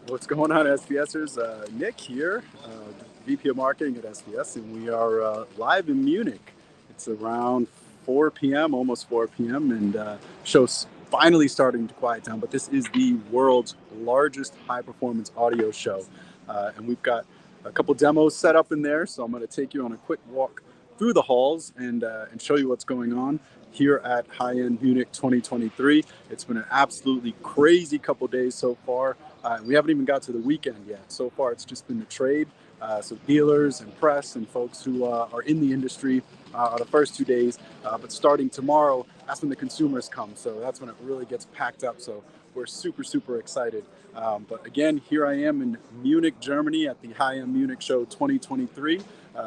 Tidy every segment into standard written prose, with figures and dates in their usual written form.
What's going on, SVSers? Nick here, VP of Marketing at SVS, and we are live in Munich. It's around 4 p.m., almost 4 p.m., and show's finally starting to quiet down, but this is the world's largest high-performance audio show, and we've got a couple demos set up in there, so I'm going to take you on a quick walk through the halls and show you what's going on here at High End Munich 2023. It's been an absolutely crazy couple days so far. We haven't even got to the weekend yet. So far, it's just been the trade. So dealers and press and folks who are in the industry are the first 2 days. But starting tomorrow, that's when the consumers come. So that's when it really gets packed up. So we're super, super excited. But again, here I am in Munich, Germany at the High End Munich Show 2023.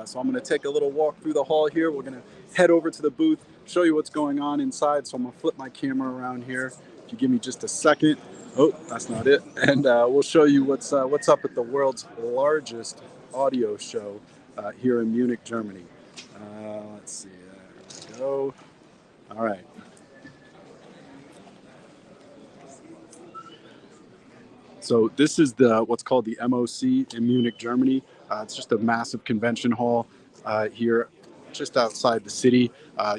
So I'm going to take a little walk through the hall here. We're going to head over to the booth, show you what's going on inside. So I'm going to flip my camera around here. If you give me just a second. Oh, that's not it. And we'll show you what's up at the world's largest audio show here in Munich, Germany. Let's see. There we go. All right. So this is what's called the MOC in Munich, Germany. It's just a massive convention hall here just outside the city.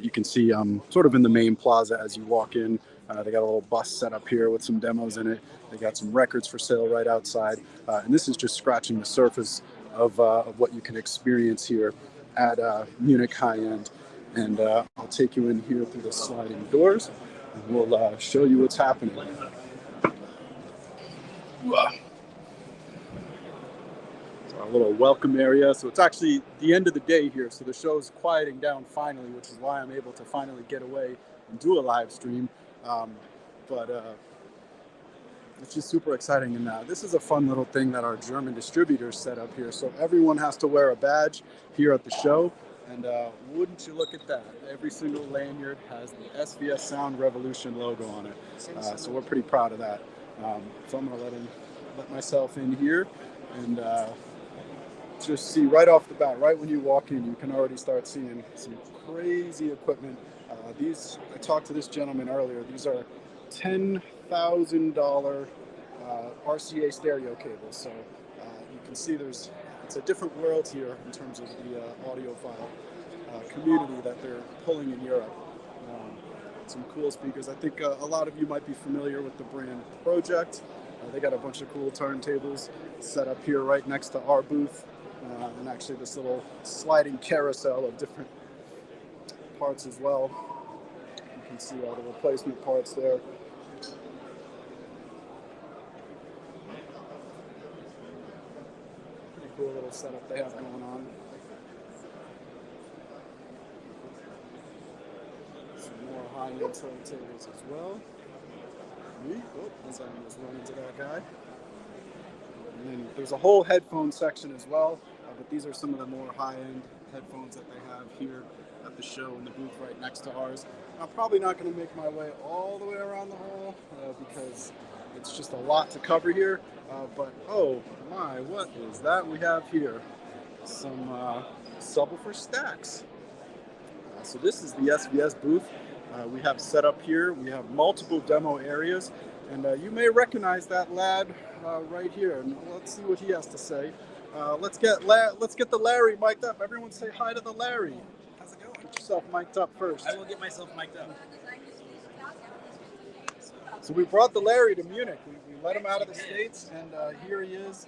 You can see sort of in the main plaza as you walk in. They got a little bus set up here with some demos in it. They got some records for sale right outside. And this is just scratching the surface of what you can experience here at Munich High End. And I'll take you in here through the sliding doors, and we'll show you what's happening. Our little welcome area. So it's actually the end of the day here. So the show's quieting down finally, which is why I'm able to finally get away and do a live stream. But it's just super exciting. And this is a fun little thing that our German distributors set up here. So everyone has to wear a badge here at the show. And wouldn't you look at that? Every single lanyard has the SVS Sound Revolution logo on it. So we're pretty proud of that. So I'm going to let myself in here and just see right off the bat, right when you walk in, you can already start seeing some crazy equipment. I talked to this gentleman earlier. These are $10,000 RCA stereo cables. So you can see it's a different world here in terms of the audiophile community that they're pulling in Europe. Some cool speakers. I think a lot of you might be familiar with the brand Project. They got a bunch of cool turntables set up here right next to our booth. And actually this little sliding carousel of different parts as well. You can see all the replacement parts there. Pretty cool little setup they have going on. Some more high-end turntables as well. As I almost run into that guy. And then there's a whole headphone section as well, but these are some of the more high-end headphones that they have here at the show in the booth right next to ours. I'm probably not going to make my way all the way around the hall because it's just a lot to cover here. But oh my, what is that we have here? Some subwoofer stacks. So this is the SVS booth. We have set up here. We have multiple demo areas, and you may recognize that lad right here. And let's see what he has to say. Let's get the Larry mic'd up. Everyone say hi to the Larry. How's it going? Get yourself mic'd up first. I will get myself mic'd up. So we brought the Larry to Munich. We let him out of the States, and here he is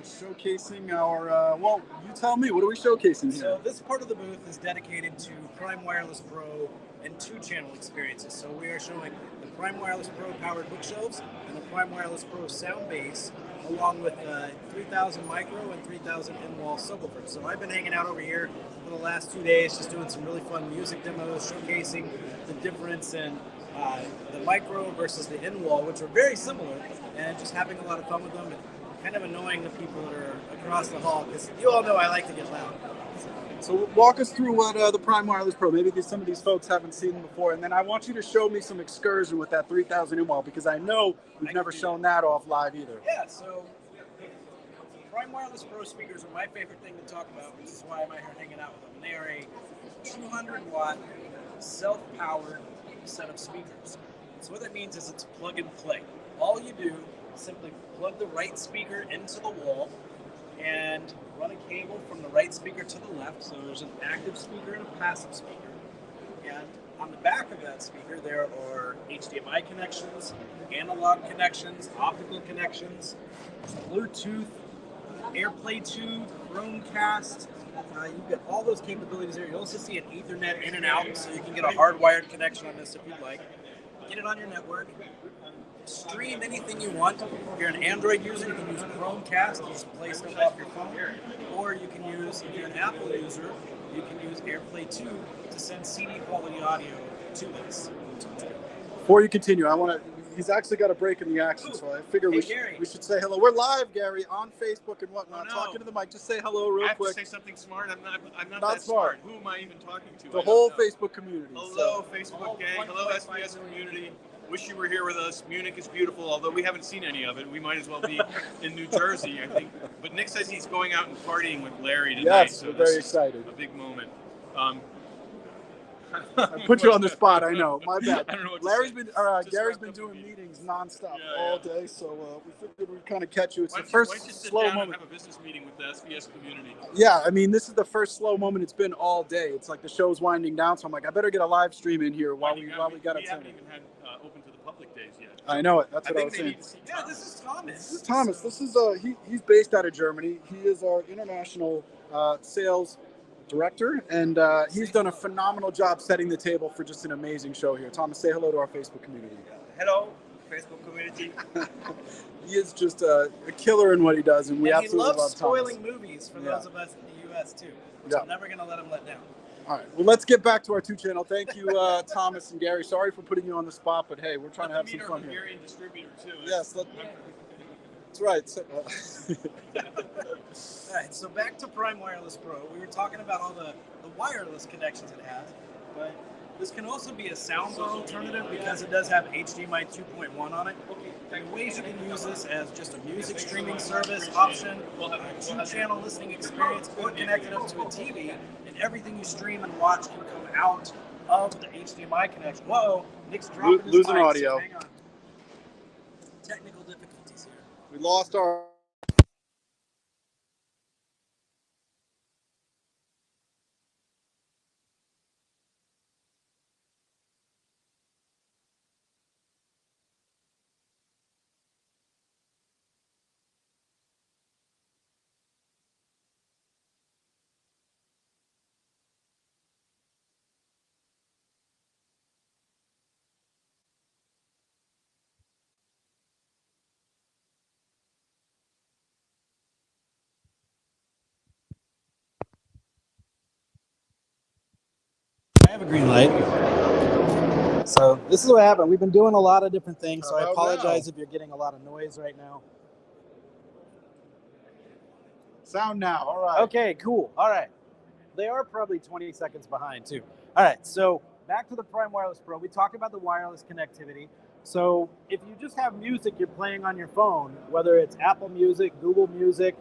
showcasing our, well, you tell me, what are we showcasing here? So this part of the booth is dedicated to Prime Wireless Pro and 2-channel experiences. So we are showing the Prime Wireless Pro powered bookshelves and the Prime Wireless Pro sound base, along with 3000 micro and 3000 in-wall subwoofers. So I've been hanging out over here for the last 2 days, just doing some really fun music demos, showcasing the difference in the micro versus the in-wall, which are very similar, and just having a lot of fun with them and kind of annoying the people that are across the hall, because you all know I like to get loud. So walk us through what the Prime Wireless Pro, maybe some of these folks haven't seen them before, and then I want you to show me some excursion with that 3000 in-wall, because I know we've never shown that off live either. Yeah, so Prime Wireless Pro speakers are my favorite thing to talk about, which is why I'm out here hanging out with them. And they are a 200-watt, self-powered set of speakers. So what that means is it's plug and play. all you do is simply plug the right speaker into the wall and run a cable from the right speaker to the left. So there's an active speaker and a passive speaker. And on the back of that speaker, there are HDMI connections, analog connections, optical connections, Bluetooth, AirPlay 2, Chromecast. You've got all those capabilities there. You also see an Ethernet in and out, so you can get a hardwired connection on this if you'd like. Get it on your network. Stream anything you want. If you're an Android user, you can use Chromecast, just play stuff off your phone. Or you can use, if you're an Apple user, you can use AirPlay 2 to send CD quality audio to this. Before you continue, he's actually got a break in the action, so I figure we should say hello. We're live, Gary, on Facebook and whatnot, talking to the mic. Just say hello real quick. I have to say something smart. I'm not that smart. Who am I even talking to? The whole Facebook community. Hello, Facebook gang. Hello, SVS community. Wish you were here with us. Munich is beautiful, although we haven't seen any of it. We might as well be in New Jersey, I think. But Nick says he's going out and partying with Larry tonight. Yes, we're very excited. A big moment. I put you on the spot. I know. My bad. I don't know what Gary's been doing meetings nonstop all day, so we figured we'd kind of catch you. It's the first first slow moment. And have a business meeting with the SVS community. Yeah, I mean, this is the first slow moment it's been all day. It's like the show's winding down, so I'm like, I better get a live stream in here while we got a We haven't even had open to the public days yet. I know it. That's what I was saying. Yeah, this is Thomas. This is Thomas. This is he's based out of Germany. He is our international sales director, and he's done a phenomenal job setting the table for just an amazing show here. Thomas, say hello to our Facebook community. Hello, Facebook community. He is just a killer in what he does, and we absolutely love Thomas. He loves spoiling movies for those of us in the U.S. too. So I'm never going to let him let down. All right, well, let's get back to our two-channel. Thank you, Thomas and Gary. Sorry for putting you on the spot, but hey, we're trying to have some fun here. Hungarian distributor too. Yes, that's right. All right, so back to Prime Wireless Pro. We were talking about all the wireless connections it has, but this can also be a soundbar alternative because it does have HDMI 2.1 on it. And ways you can use this as just a music streaming service option, a two-channel listening experience, or connect it up to a TV, and everything you stream and watch can come out of the HDMI connection. Whoa, Nick's dropping his losing mic, audio. so hang on. Technical difficulties here. We lost our... I have a green light. So this is what happened. We've been doing a lot of different things, so I apologize if you're getting a lot of noise right now. Sound now. All right. Okay, cool. All right. They are probably 20 seconds behind too. All right, so back to the Prime Wireless Pro. We talked about the wireless connectivity. So if you just have music you're playing on your phone, whether it's Apple Music, Google Music,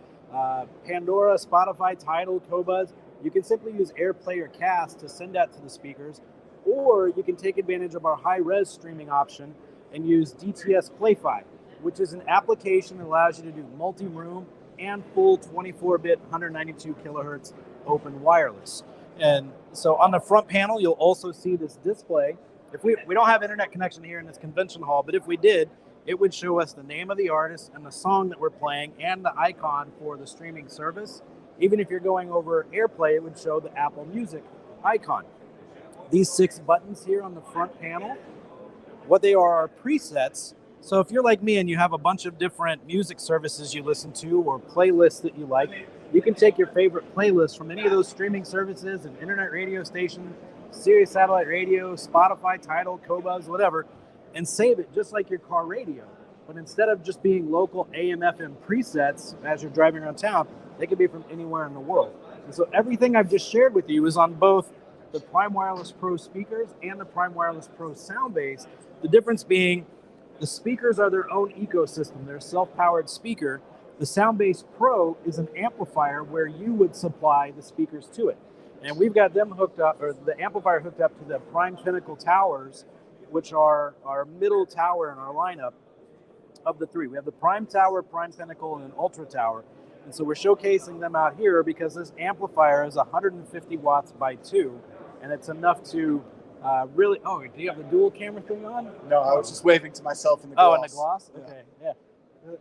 Pandora, Spotify, Tidal, Qobuz, you can simply use AirPlay or Cast to send that to the speakers, or you can take advantage of our high-res streaming option and use DTS PlayFi, which is an application that allows you to do multi-room and full 24-bit 192 kilohertz open wireless. And so on the front panel, you'll also see this display. If we don't have internet connection here in this convention hall, but if we did, it would show us the name of the artist and the song that we're playing and the icon for the streaming service. Even if you're going over AirPlay, it would show the Apple Music icon. These 6 buttons here on the front panel, what they are presets. So if you're like me and you have a bunch of different music services you listen to or playlists that you like, you can take your favorite playlist from any of those streaming services, an internet radio station, Sirius satellite radio, Spotify, Tidal, Qobuz, whatever, and save it just like your car radio. But instead of just being local AM/FM presets as you're driving around town, they could be from anywhere in the world. And so everything I've just shared with you is on both the Prime Wireless Pro speakers and the Prime Wireless Pro sound base. The difference being the speakers are their own ecosystem. They're a self-powered speaker. The Soundbase Pro is an amplifier where you would supply the speakers to it. And we've got them hooked up, or the amplifier hooked up to the Prime Pinnacle towers, which are our middle tower in our lineup. of the three. We have the Prime Tower, Prime Pinnacle, and an Ultra Tower. And so we're showcasing them out here because this amplifier is 150 watts by 2, and it's enough to really... Oh, do you have the dual camera thing on? No, I was just waving to myself in the gloss. Oh, in the gloss? Okay, yeah.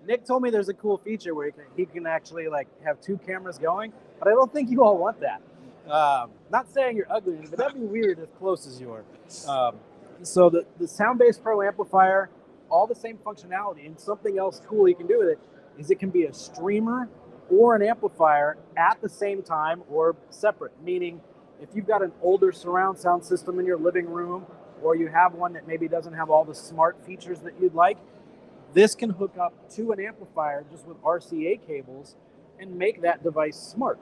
Nick told me there's a cool feature where he can actually like have 2 cameras going, but I don't think you all want that. Not saying you're ugly, but that'd be weird as close as you are. So the Soundbase Pro amplifier, all the same functionality, and something else cool you can do with it is it can be a streamer or an amplifier at the same time or separate, meaning if you've got an older surround sound system in your living room or you have one that maybe doesn't have all the smart features that you'd like, this can hook up to an amplifier just with RCA cables and make that device smart.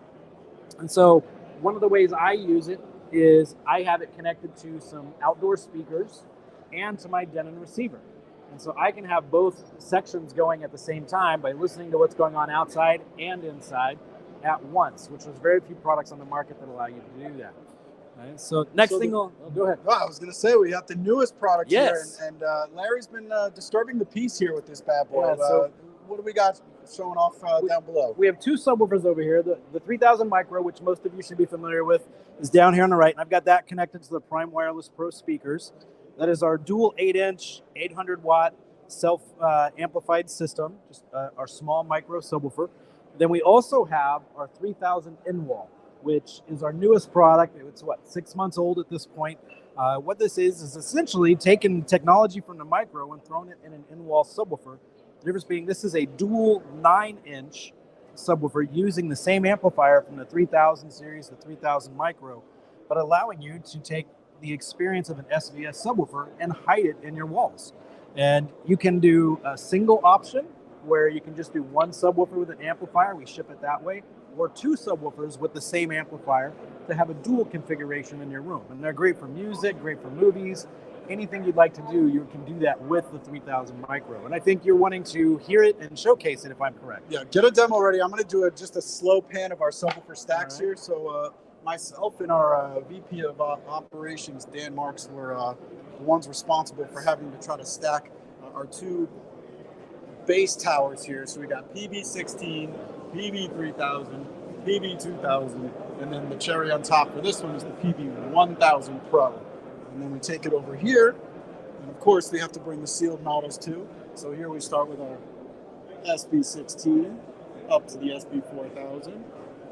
And so one of the ways I use it is I have it connected to some outdoor speakers and to my Denon receiver. And so I can have both sections going at the same time by listening to what's going on outside and inside at once, which was very few products on the market that allow you to do that. Right, so go ahead. Well, I was going to say we have the newest product yes. here, and Larry's been disturbing the peace here with this bad boy. Yeah, so what do we got showing off down below? We have 2 subwoofers over here. The 3000 micro, which most of you should be familiar with, is down here on the right, and I've got that connected to the Prime Wireless Pro speakers. That is our dual 8-inch, 800-watt self-amplified system, just our small micro subwoofer. Then we also have our 3000 in-wall, which is our newest product. It's 6 months old at this point. What this is essentially taking technology from the micro and throwing it in an in-wall subwoofer. The difference being this is a dual 9-inch subwoofer using the same amplifier from the 3000 series, the 3000 micro, but allowing you to take the experience of an SVS subwoofer and hide it in your walls. And you can do a single option where you can just do 1 subwoofer with an amplifier. We ship it that way. Or 2 subwoofers with the same amplifier to have a dual configuration in your room. And they're great for music, great for movies. Anything you'd like to do, you can do that with the 3000 micro. And I think you're wanting to hear it and showcase it, if I'm correct. Yeah, get a demo ready. I'm going to do just a slow pan of our subwoofer stacks here. So myself and our VP of operations, Dan Marks, were the ones responsible for having to try to stack our 2 bass towers here. So we got PB16, PB3000, PB2000, and then the cherry on top for this one is the PB1000 Pro. And then we take it over here, and of course we have to bring the sealed models too. So here we start with our SB16, up to the SB4000,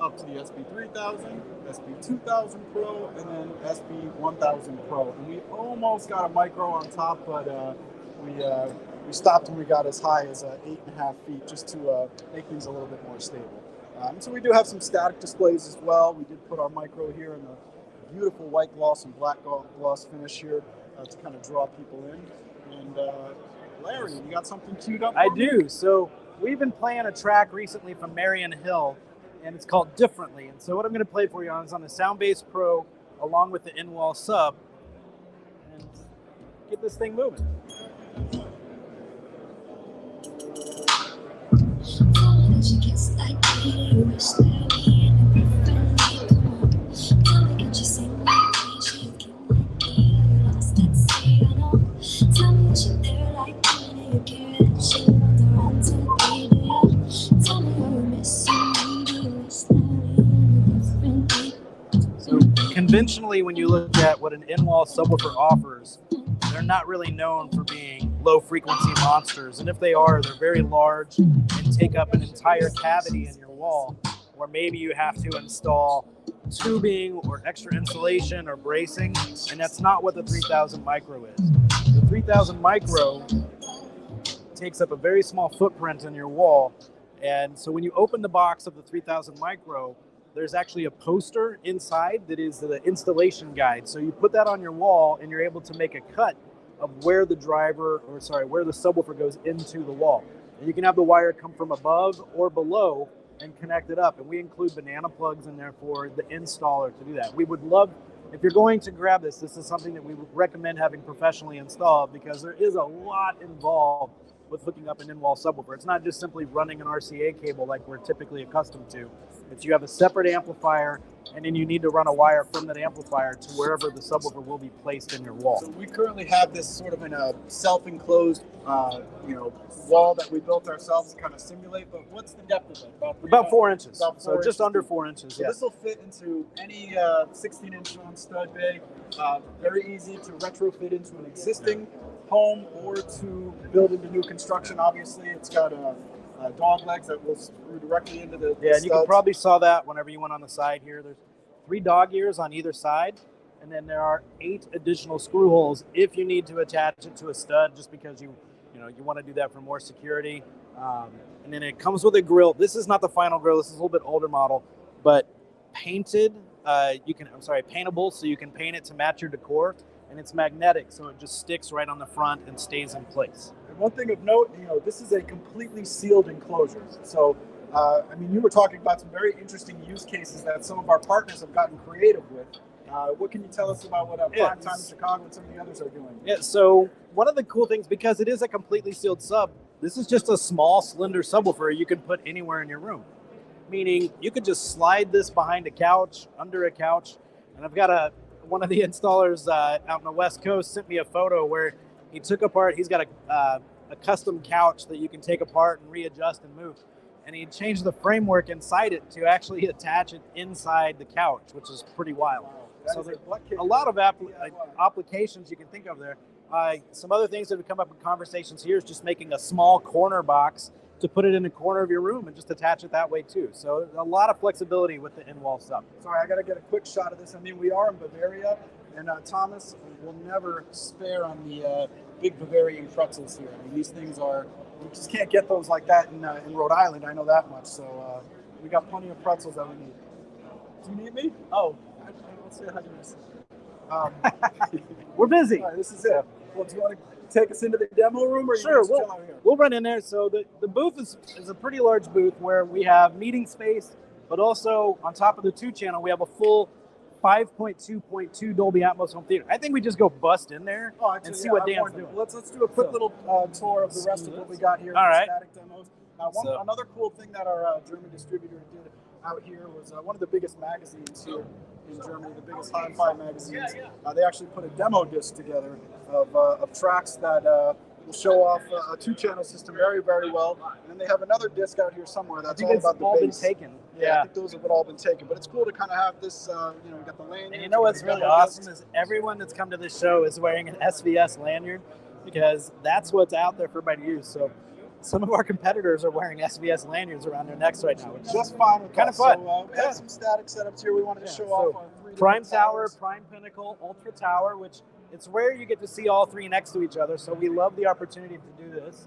up to the SB3000, SB2000 Pro, and then SB1000 Pro. And we almost got a micro on top, but we stopped when we got as high as 8.5 feet just to make things a little bit more stable. So we do have some static displays as well. We did put our micro here in the beautiful white gloss and black gloss finish here to kind of draw people in. And Larry, you got something queued up? I do. So we've been playing a track recently from Marion Hill, and it's called Differently. And so what I'm going to play for you on is on the Soundbase Pro along with the in-wall sub, and get this thing moving. So conventionally, when you look at what an in-wall subwoofer offers, they're not really known for being low-frequency monsters. And if they are, they're very large and take up an entire cavity in your wall, where maybe you have to install tubing or extra insulation or bracing, and that's not what the 3000 micro is. The 3000 micro takes up a very small footprint in your wall, and so when you open the box of the 3000 micro, there's actually a poster inside that is the installation guide. So you put that on your wall and you're able to make a cut of where the where the subwoofer goes into the wall. And you can have the wire come from above or below and connect it up. And we include banana plugs in there for the installer to do that. We would love, if you're going to grab this is something that we would recommend having professionally installed because there is a lot involved with hooking up an in-wall subwoofer. It's not just simply running an RCA cable like we're typically accustomed to. It's you have a separate amplifier, and then you need to run a wire from that amplifier to wherever the subwoofer will be placed in your wall. So we currently have this sort of in a self-enclosed, wall that we built ourselves to kind of simulate. But what's the depth of it? About 4 inches. About So just under 4 inches. So Yeah. this will fit into any 16-inch non-stud bay. Very easy to retrofit into an existing home or to build into new construction. Obviously, it's got dog legs that will screw directly into the Yeah, and you can studs. probably saw that whenever you went on the side here. There's 3 dog ears on either side, and then there are 8 additional screw holes if you need to attach it to a stud, just because you want to do that for more security. And then it comes with a grill. This is not the final grill. This is a little bit older model, but painted. Paintable, so you can paint it to match your decor, and it's magnetic, so it just sticks right on the front and stays in place. And one thing of note, this is a completely sealed enclosure. So, you were talking about some very interesting use cases that some of our partners have gotten creative with. What can you tell us about what Prime Time in Chicago and some of the others are doing? Yeah, so one of the cool things, because it is a completely sealed sub, this is just a small, slender subwoofer you can put anywhere in your room. Meaning you could just slide this behind a couch, under a couch. And I've got one of the installers out on the West Coast sent me a photo where he took apart, he's got a custom couch that you can take apart and readjust and move. And he changed the framework inside it to actually attach it inside the couch, which is pretty wild. So there's a lot of applications you can think of there. Some other things that have come up in conversations here is just making a small corner box to put it in the corner of your room and just attach it that way too. So a lot of flexibility with the in-wall sub. Sorry, I got to get a quick shot of this. We are in Bavaria, and Thomas will never spare on the big Bavarian pretzels here. these things are, you just can't get those like that in Rhode Island. I know that much. So we got plenty of pretzels that we need. Do you need me? Oh, let's say hi to We're busy. All right, this is it. Well, do you want to take us into the demo room, or sure? Here? We'll run in there. So the booth is a pretty large booth where we have meeting space, but also on top of the 2-channel, we have a full 5.2.2 Dolby Atmos home theater. I think we just go bust in there and see what Dan's doing. Let's do a quick little tour of the rest of what we got here. All right. Static demos. Another cool thing that our German distributor did out here was one of the biggest magazines here in Germany, the biggest hi-fi magazines. They actually put a demo disc together of tracks that will show off a 2-channel system very, very well. And then they have another disc out here somewhere that's all about the bass. Been taken. Yeah, I think those have all been taken. But it's cool to kind of have this, we got the lanyard. And you know what's really awesome is everyone that's come to this show is wearing an SVS lanyard, because that's what's out there for everybody to use. So some of our competitors are wearing SVS lanyards around their necks right now, which is just fine with kind of fun. So, we have some static setups here. We wanted to show off our 3 Prime Tower, Prime Pinnacle, Ultra Tower, which it's rare you get to see all 3 next to each other. So we love the opportunity to do this.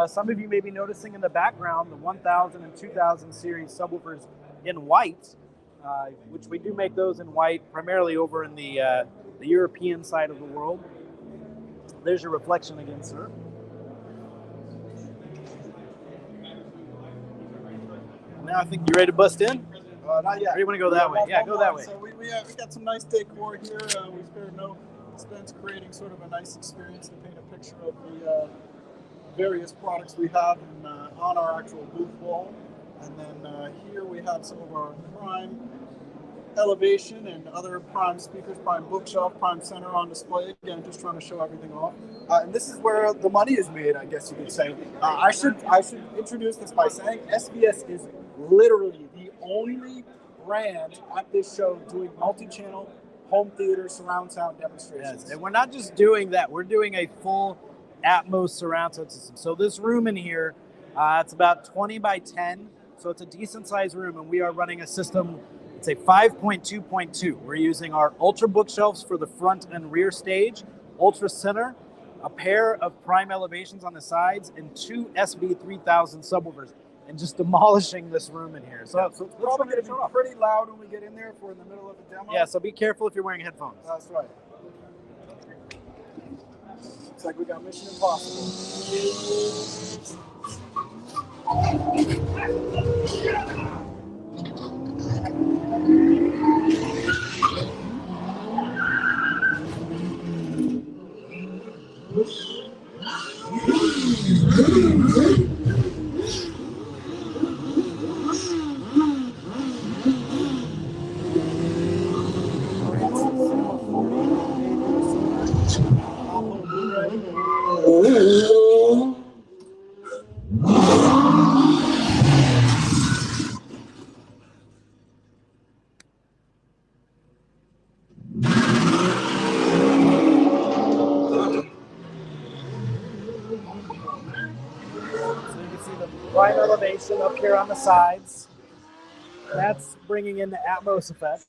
Some of you may be noticing in the background the 1000 and 2000 series subwoofers in white, which we do make those in white, primarily over in the European side of the world. There's your reflection again, sir. Now I think you're ready to bust in? Not yet. Or you want to go that way? Yeah, go that way. So we got some nice decor here. We spared no expense creating sort of a nice experience to paint a picture of the various products we have on our actual booth wall. And then here we have some of our Prime Elevation and other Prime speakers, Prime Bookshelf, Prime Center on display. Again, just trying to show everything off. And this is where the money is made, I guess you could say. I should introduce this by saying SVS is literally the only brand at this show doing multi-channel home theater surround sound demonstrations. Yes, and we're not just doing that. We're doing a full Atmos surround sound system. So this room in here, it's about 20 by 10. So it's a decent sized room, and we are running a system. It's a 5.2.2. We're using our Ultra bookshelves for the front and rear stage, Ultra Center, a pair of Prime Elevations on the sides, and 2 SB3000 subwoofers, and just demolishing this room in here. So, it's probably going to be pretty loud when we get in there if we're in the middle of a demo. Yeah, so be careful if you're wearing headphones. That's right. Looks like we got Mission Impossible. see the prime elevation up here on the sides. That's bringing in the Atmos effect.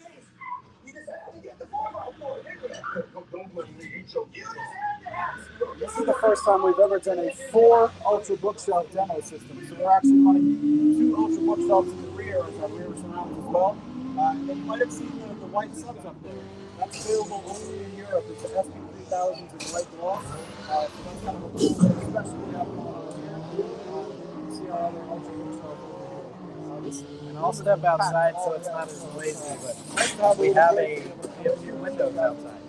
This is the first time we've ever done a 4 Ultra bookshelf demo system. So we're actually running 2 Ultra bookshelves in the rear as our rear surround as well. And you might have seen the white subs up there. That's available only in Europe. It's an SP3000 in white gloss. So that's kind of a cool thing, especially up here. You can see our other Ultra bookshelf over here. And I'll step outside so it's not as noisy, but we have a few windows outside.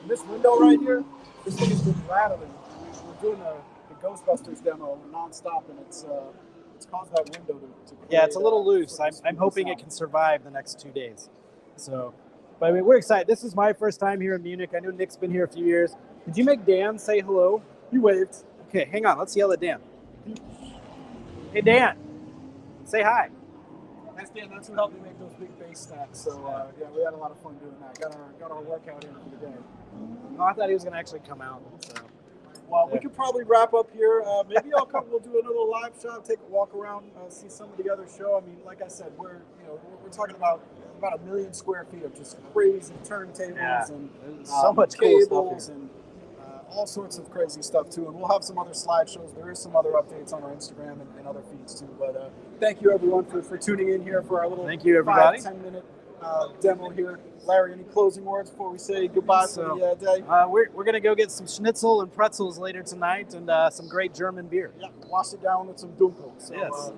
This window right here, this thing has been rattling. We're doing the Ghostbusters demo non-stop, and it's caused that window to Yeah, it's a little loose. I'm hoping it can survive the next 2 days. So, but I mean, we're excited. This is my first time here in Munich. I know Nick's been here a few years. Did you make Dan say hello? You waved. Okay, hang on. Let's yell at Dan. Hey, Dan. Say hi. That's Dan. That's who helped me make those big bass stacks. So yeah, we had a lot of fun doing that. Got our workout in for the day. Oh, I thought he was going to actually come out. So. Well, we could probably wrap up here. Maybe we'll do another live shot, take a walk around, see some of the other show. I mean, like I said, we're talking about 1 million square feet of just crazy turntables and so much cool cables stuff here. and all sorts of crazy stuff too. And we'll have some other slideshows. There is some other updates on our Instagram and other feeds too. But thank you everyone for tuning in here for our little Thank you, everybody. 5-10 minute demo here. Larry, any closing words before we say goodbye for the day? We're going to go get some schnitzel and pretzels later tonight and some great German beer. Yeah, wash it down with some Dunkel. So, Yes.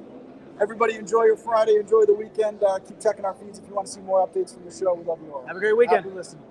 Everybody enjoy your Friday, enjoy the weekend. Keep checking our feeds if you want to see more updates from the show. We love you all. Have a great weekend. Happy listening.